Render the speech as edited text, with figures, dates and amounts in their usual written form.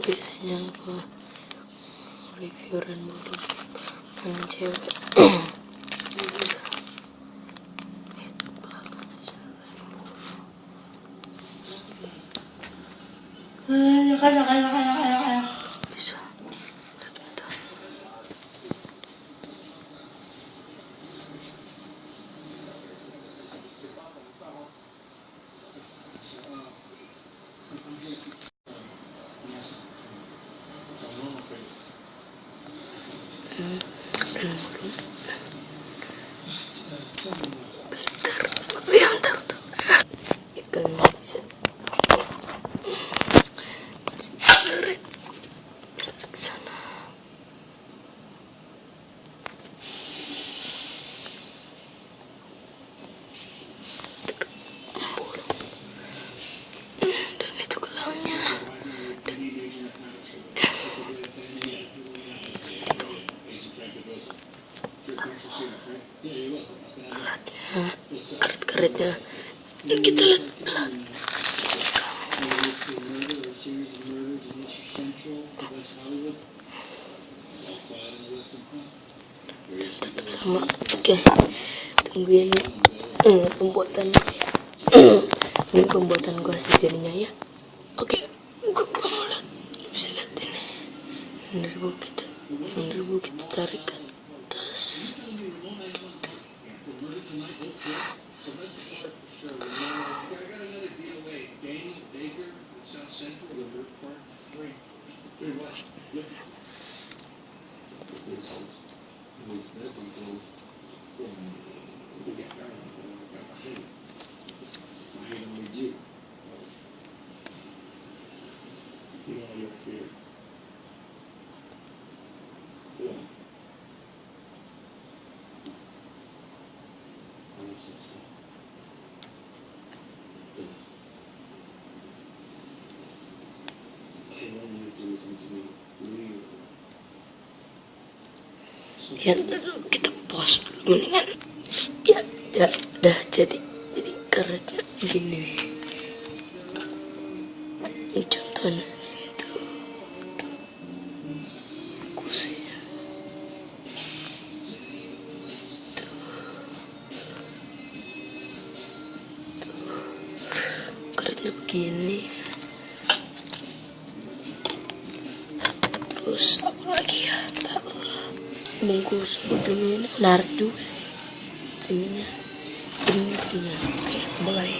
biasanya aku review Rainbow dan cewek. Bisa bentar ikan bisa ke sana. Dan itu gelangnya. Alatnya, karet-karetnya. Kita lihat pelan. Tetap sama. Oke, tungguin pembuatan ini pembuatan gua asli jadinya ya. Oke, gua mau lihat, bisa lihat ini. Yang dari buku kita tarik ke atas. Ya, kita pause dulu mendingan. Ya, udah jadi karetnya gini. Ini contohnya itu fokusnya. Karetnya begini. Terus apa lagi ya? Bungkus ini menarik juga sih. Jadinya. Oke, bye.